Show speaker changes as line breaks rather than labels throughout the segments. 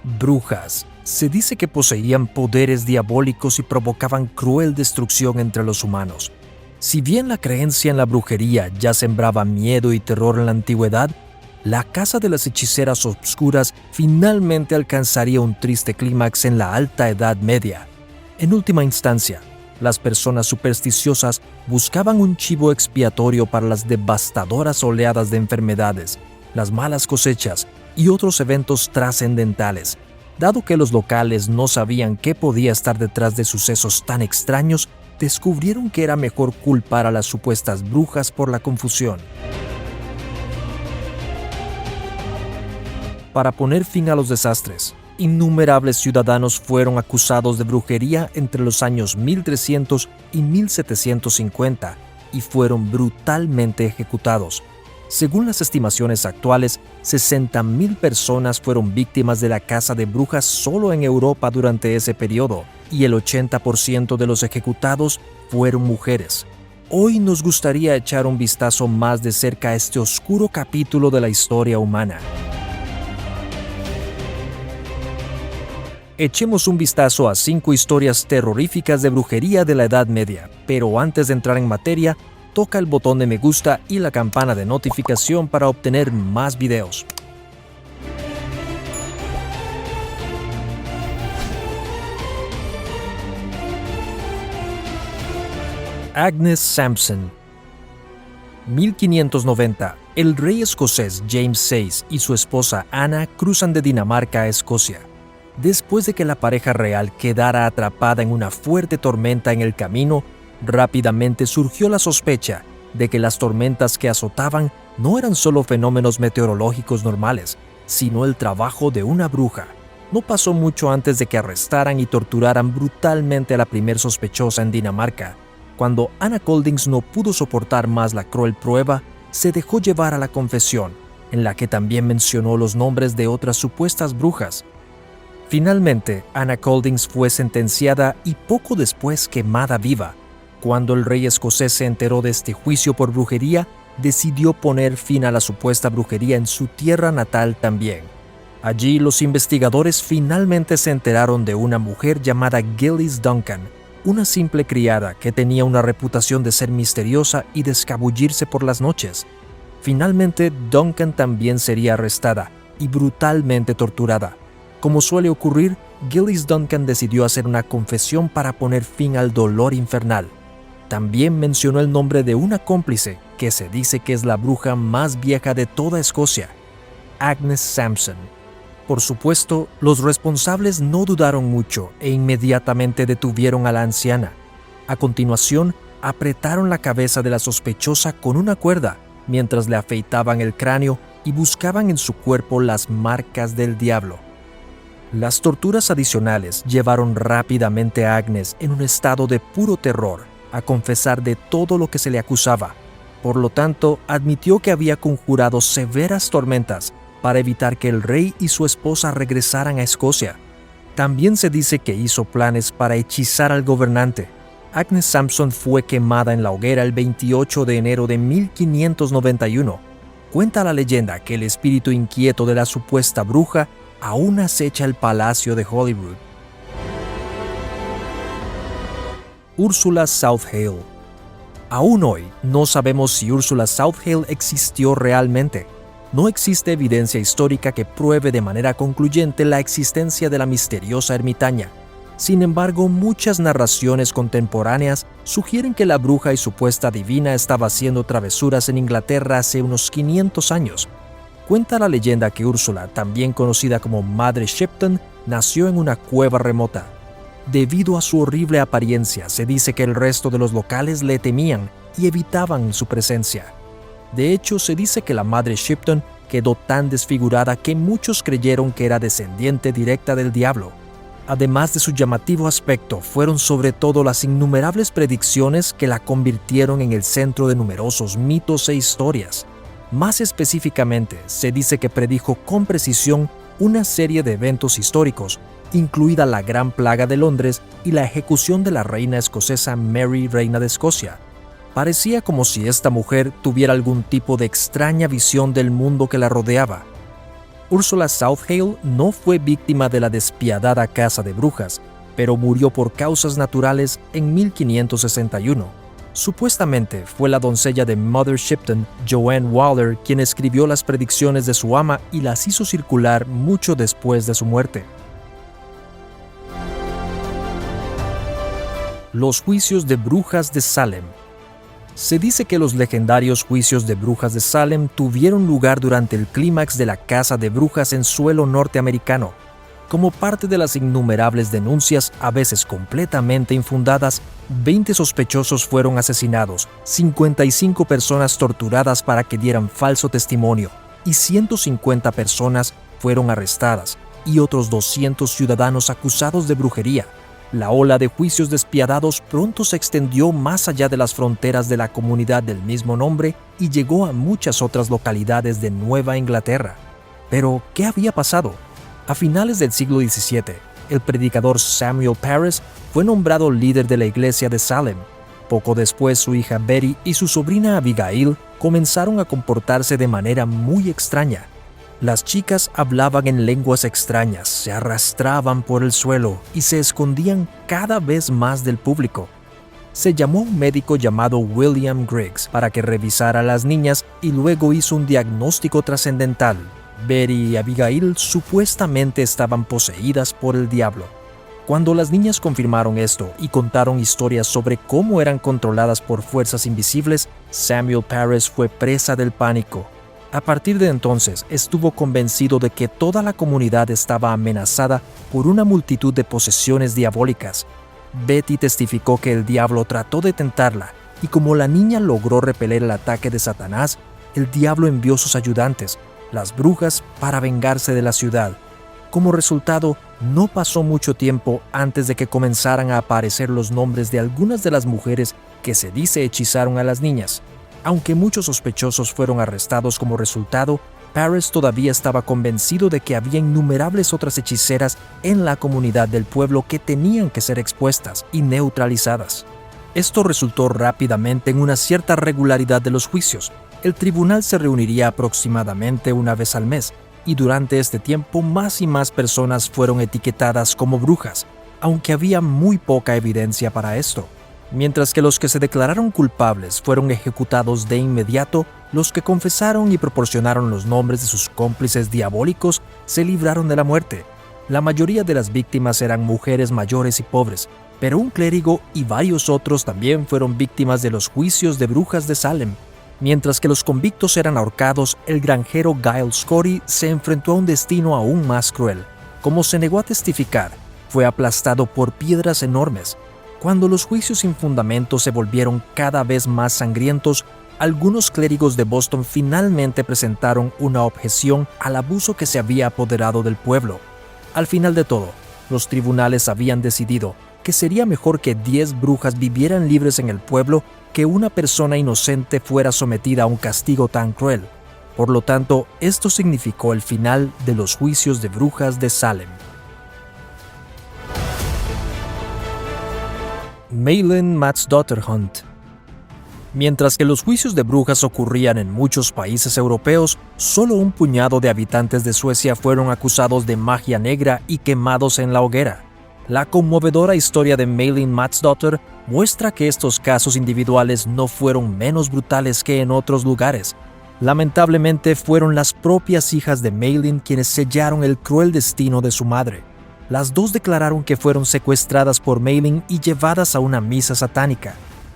Brujas. Se dice que poseían poderes diabólicos y provocaban cruel destrucción entre los humanos. Si bien la creencia en la brujería ya sembraba miedo y terror en la antigüedad, la casa de las hechiceras obscuras finalmente alcanzaría un triste clímax en la Alta Edad Media. En última instancia, las personas supersticiosas buscaban un chivo expiatorio para las devastadoras oleadas de enfermedades, las malas cosechas y otros eventos trascendentales. Dado que los locales no sabían qué podía estar detrás de sucesos tan extraños, descubrieron que era mejor culpar a las supuestas brujas por la confusión. Para poner fin a los desastres, innumerables ciudadanos fueron acusados de brujería entre los años 1300 y 1750 y fueron brutalmente ejecutados. Según las estimaciones actuales, 60.000 personas fueron víctimas de la caza de brujas solo en Europa durante ese periodo, y el 80% de los ejecutados fueron mujeres. Hoy nos gustaría echar un vistazo más de cerca a este oscuro capítulo de la historia humana. Echemos un vistazo a 5 historias terroríficas de brujería de la Edad Media, pero antes de entrar en materia, toca el botón de me gusta y la campana de notificación para obtener más videos. Agnes Sampson. 1590. El rey escocés James VI y su esposa Ana cruzan de Dinamarca a Escocia. Después de que la pareja real quedara atrapada en una fuerte tormenta en el camino, rápidamente surgió la sospecha de que las tormentas que azotaban no eran solo fenómenos meteorológicos normales, sino el trabajo de una bruja. No pasó mucho antes de que arrestaran y torturaran brutalmente a la primer sospechosa en Dinamarca. Cuando Anna Coldings no pudo soportar más la cruel prueba, se dejó llevar a la confesión, en la que también mencionó los nombres de otras supuestas brujas. Finalmente, Anna Coldings fue sentenciada y poco después quemada viva. Cuando el rey escocés se enteró de este juicio por brujería, decidió poner fin a la supuesta brujería en su tierra natal también. Allí, los investigadores finalmente se enteraron de una mujer llamada Gillis Duncan, una simple criada que tenía una reputación de ser misteriosa y de escabullirse por las noches. Finalmente, Duncan también sería arrestada y brutalmente torturada. Como suele ocurrir, Gillis Duncan decidió hacer una confesión para poner fin al dolor infernal. También mencionó el nombre de una cómplice que se dice que es la bruja más vieja de toda Escocia, Agnes Sampson. Por supuesto, los responsables no dudaron mucho e inmediatamente detuvieron a la anciana. A continuación, apretaron la cabeza de la sospechosa con una cuerda mientras le afeitaban el cráneo y buscaban en su cuerpo las marcas del diablo. Las torturas adicionales llevaron rápidamente a Agnes en un estado de puro terror a confesar de todo lo que se le acusaba. Por lo tanto, admitió que había conjurado severas tormentas para evitar que el rey y su esposa regresaran a Escocia. También se dice que hizo planes para hechizar al gobernante. Agnes Sampson fue quemada en la hoguera el 28 de enero de 1591. Cuenta la leyenda que el espíritu inquieto de la supuesta bruja aún acecha el palacio de Holyrood. Ursula Southale. Aún hoy no sabemos si Ursula Southale existió realmente. No existe evidencia histórica que pruebe de manera concluyente la existencia de la misteriosa ermitaña. Sin embargo, muchas narraciones contemporáneas sugieren que la bruja y supuesta divina estaba haciendo travesuras en Inglaterra hace unos 500 años. Cuenta la leyenda que Úrsula, también conocida como Madre Shipton, nació en una cueva remota. Debido a su horrible apariencia, se dice que el resto de los locales le temían y evitaban su presencia. De hecho, se dice que la Madre Shipton quedó tan desfigurada que muchos creyeron que era descendiente directa del diablo. Además de su llamativo aspecto, fueron sobre todo las innumerables predicciones que la convirtieron en el centro de numerosos mitos e historias. Más específicamente, se dice que predijo con precisión una serie de eventos históricos, incluida la Gran Plaga de Londres y la ejecución de la reina escocesa Mary, reina de Escocia. Parecía como si esta mujer tuviera algún tipo de extraña visión del mundo que la rodeaba. Ursula Southale no fue víctima de la despiadada caza de brujas, pero murió por causas naturales en 1561. Supuestamente fue la doncella de Mother Shipton, Joanne Waller, quien escribió las predicciones de su ama y las hizo circular mucho después de su muerte. Los juicios de brujas de Salem. Se dice que los legendarios juicios de brujas de Salem tuvieron lugar durante el clímax de la caza de brujas en suelo norteamericano. Como parte de las innumerables denuncias, a veces completamente infundadas, 20 sospechosos fueron asesinados, 55 personas torturadas para que dieran falso testimonio y 150 personas fueron arrestadas y otros 200 ciudadanos acusados de brujería. La ola de juicios despiadados pronto se extendió más allá de las fronteras de la comunidad del mismo nombre y llegó a muchas otras localidades de Nueva Inglaterra. Pero, ¿qué había pasado? A finales del siglo XVII, el predicador Samuel Parris fue nombrado líder de la iglesia de Salem. Poco después, su hija Betty y su sobrina Abigail comenzaron a comportarse de manera muy extraña. Las chicas hablaban en lenguas extrañas, se arrastraban por el suelo y se escondían cada vez más del público. Se llamó a un médico llamado William Griggs para que revisara a las niñas y luego hizo un diagnóstico trascendental. Betty y Abigail supuestamente estaban poseídas por el diablo. Cuando las niñas confirmaron esto y contaron historias sobre cómo eran controladas por fuerzas invisibles, Samuel Parris fue presa del pánico. A partir de entonces, estuvo convencido de que toda la comunidad estaba amenazada por una multitud de posesiones diabólicas. Betty testificó que el diablo trató de tentarla, y como la niña logró repeler el ataque de Satanás, el diablo envió sus ayudantes, las brujas, para vengarse de la ciudad. Como resultado, no pasó mucho tiempo antes de que comenzaran a aparecer los nombres de algunas de las mujeres que se dice hechizaron a las niñas. Aunque muchos sospechosos fueron arrestados como resultado, Parris todavía estaba convencido de que había innumerables otras hechiceras en la comunidad del pueblo que tenían que ser expuestas y neutralizadas. Esto resultó rápidamente en una cierta regularidad de los juicios. El tribunal se reuniría aproximadamente una vez al mes, y durante este tiempo más y más personas fueron etiquetadas como brujas, aunque había muy poca evidencia para esto. Mientras que los que se declararon culpables fueron ejecutados de inmediato, los que confesaron y proporcionaron los nombres de sus cómplices diabólicos se libraron de la muerte. La mayoría de las víctimas eran mujeres mayores y pobres, pero un clérigo y varios otros también fueron víctimas de los juicios de brujas de Salem. Mientras que los convictos eran ahorcados, el granjero Giles Scotty se enfrentó a un destino aún más cruel. Como se negó a testificar, fue aplastado por piedras enormes. Cuando los juicios sin fundamento se volvieron cada vez más sangrientos, algunos clérigos de Boston finalmente presentaron una objeción al abuso que se había apoderado del pueblo. Al final de todo, los tribunales habían decidido que sería mejor que 10 brujas vivieran libres en el pueblo que una persona inocente fuera sometida a un castigo tan cruel. Por lo tanto, esto significó el final de los juicios de brujas de Salem. Maylin Matsdotter Hunt. Mientras que los juicios de brujas ocurrían en muchos países europeos, solo un puñado de habitantes de Suecia fueron acusados de magia negra y quemados en la hoguera. La conmovedora historia de Maylin Matsdotter muestra que estos casos individuales no fueron menos brutales que en otros lugares. Lamentablemente, fueron las propias hijas de Maylin quienes sellaron el cruel destino de su madre. Las dos declararon que fueron secuestradas por Maylin y llevadas a una misa satánica.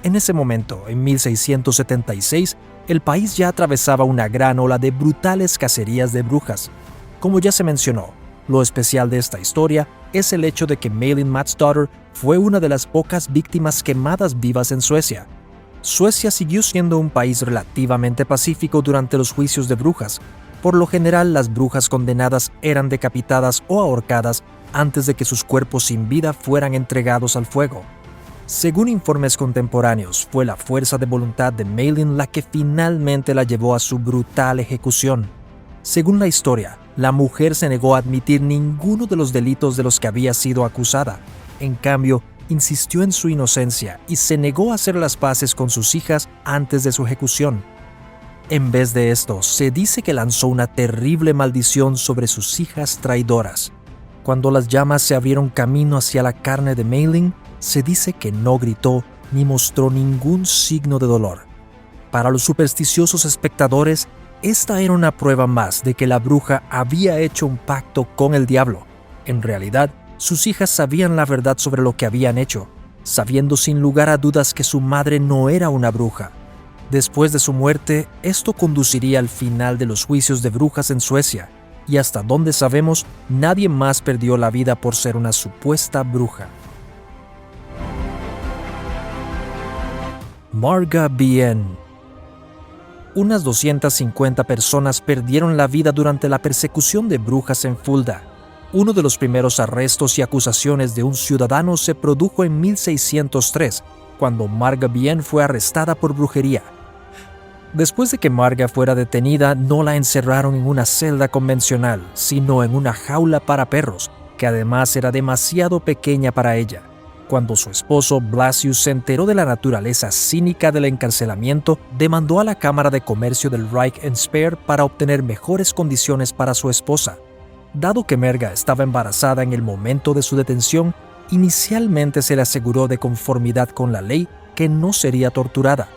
En ese momento, en 1676, el país ya atravesaba una gran ola de brutales cacerías de brujas. Como ya se mencionó, lo especial de esta historia es el hecho de que Maylin Matsdotter fue una de las pocas víctimas quemadas vivas en Suecia. Suecia siguió siendo un país relativamente pacífico durante los juicios de brujas. Por lo general, las brujas condenadas eran decapitadas o ahorcadas antes de que sus cuerpos sin vida fueran entregados al fuego. Según informes contemporáneos, fue la fuerza de voluntad de Maylin la que finalmente la llevó a su brutal ejecución. Según la historia, la mujer se negó a admitir ninguno de los delitos de los que había sido acusada. En cambio, insistió en su inocencia y se negó a hacer las paces con sus hijas antes de su ejecución. En vez de esto, se dice que lanzó una terrible maldición sobre sus hijas traidoras. Cuando las llamas se abrieron camino hacia la carne de Mayling, se dice que no gritó ni mostró ningún signo de dolor. Para los supersticiosos espectadores, esta era una prueba más de que la bruja había hecho un pacto con el diablo. En realidad, sus hijas sabían la verdad sobre lo que habían hecho, sabiendo sin lugar a dudas que su madre no era una bruja. Después de su muerte, esto conduciría al final de los juicios de brujas en Suecia, y hasta donde sabemos, nadie más perdió la vida por ser una supuesta bruja. Marga Bien. Unas 250 personas perdieron la vida durante la persecución de brujas en Fulda. Uno de los primeros arrestos y acusaciones de un ciudadano se produjo en 1603, cuando Marga Bien fue arrestada por brujería. Después de que Marga fuera detenida, no la encerraron en una celda convencional, sino en una jaula para perros, que además era demasiado pequeña para ella. Cuando su esposo Blasius se enteró de la naturaleza cínica del encarcelamiento, demandó a la Cámara de Comercio del Reich en Speer para obtener mejores condiciones para su esposa. Dado que Marga estaba embarazada en el momento de su detención, inicialmente se le aseguró de conformidad con la ley que no sería torturada.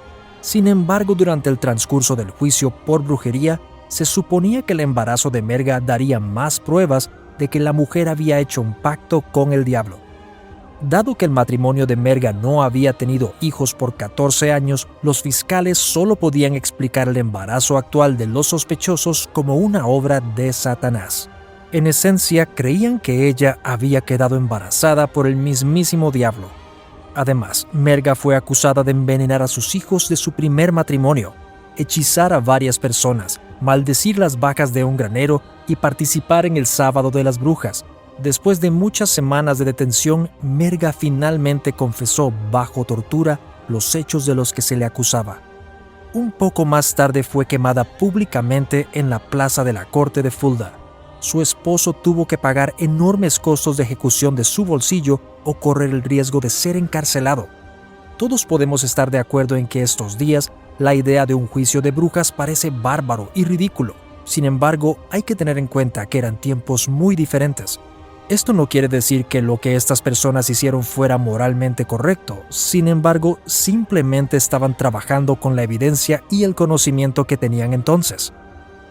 Sin embargo, durante el transcurso del juicio por brujería, se suponía que el embarazo de Marga daría más pruebas de que la mujer había hecho un pacto con el diablo. Dado que el matrimonio de Marga no había tenido hijos por 14 años, los fiscales solo podían explicar el embarazo actual de los sospechosos como una obra de Satanás. En esencia, creían que ella había quedado embarazada por el mismísimo diablo. Además, Marga fue acusada de envenenar a sus hijos de su primer matrimonio, hechizar a varias personas, maldecir las vacas de un granero y participar en el sábado de las brujas. Después de muchas semanas de detención, Marga finalmente confesó bajo tortura los hechos de los que se le acusaba. Un poco más tarde fue quemada públicamente en la plaza de la corte de Fulda. Su esposo tuvo que pagar enormes costos de ejecución de su bolsillo o correr el riesgo de ser encarcelado. Todos podemos estar de acuerdo en que estos días la idea de un juicio de brujas parece bárbaro y ridículo. Sin embargo, hay que tener en cuenta que eran tiempos muy diferentes. Esto no quiere decir que lo que estas personas hicieron fuera moralmente correcto. Sin embargo, simplemente estaban trabajando con la evidencia y el conocimiento que tenían entonces.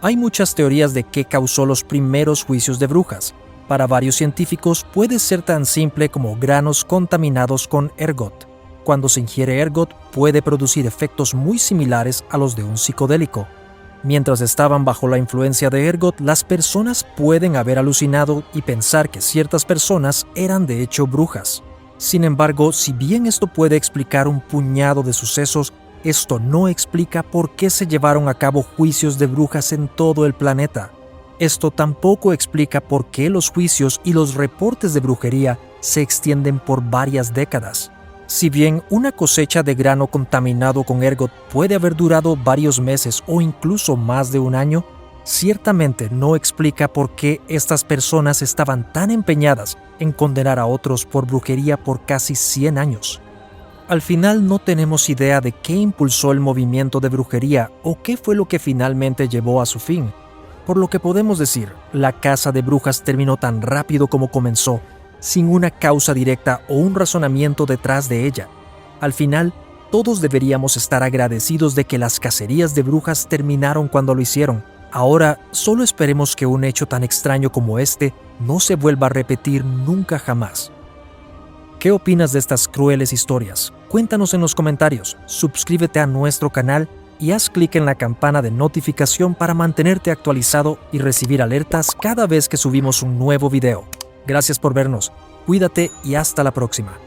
Hay muchas teorías de qué causó los primeros juicios de brujas. Para varios científicos puede ser tan simple como granos contaminados con ergot. Cuando se ingiere ergot puede producir efectos muy similares a los de un psicodélico. Mientras estaban bajo la influencia de ergot, las personas pueden haber alucinado y pensar que ciertas personas eran de hecho brujas. Sin embargo, si bien esto puede explicar un puñado de sucesos, esto no explica por qué se llevaron a cabo juicios de brujas en todo el planeta. Esto tampoco explica por qué los juicios y los reportes de brujería se extienden por varias décadas. Si bien una cosecha de grano contaminado con ergot puede haber durado varios meses o incluso más de un año, ciertamente no explica por qué estas personas estaban tan empeñadas en condenar a otros por brujería por casi 100 años. Al final no tenemos idea de qué impulsó el movimiento de brujería o qué fue lo que finalmente llevó a su fin. Por lo que podemos decir, la caza de brujas terminó tan rápido como comenzó, sin una causa directa o un razonamiento detrás de ella. Al final, todos deberíamos estar agradecidos de que las cacerías de brujas terminaron cuando lo hicieron. Ahora, solo esperemos que un hecho tan extraño como este no se vuelva a repetir nunca jamás. ¿Qué opinas de estas crueles historias? Cuéntanos en los comentarios, suscríbete a nuestro canal y haz clic en la campana de notificación para mantenerte actualizado y recibir alertas cada vez que subimos un nuevo video. Gracias por vernos, cuídate y hasta la próxima.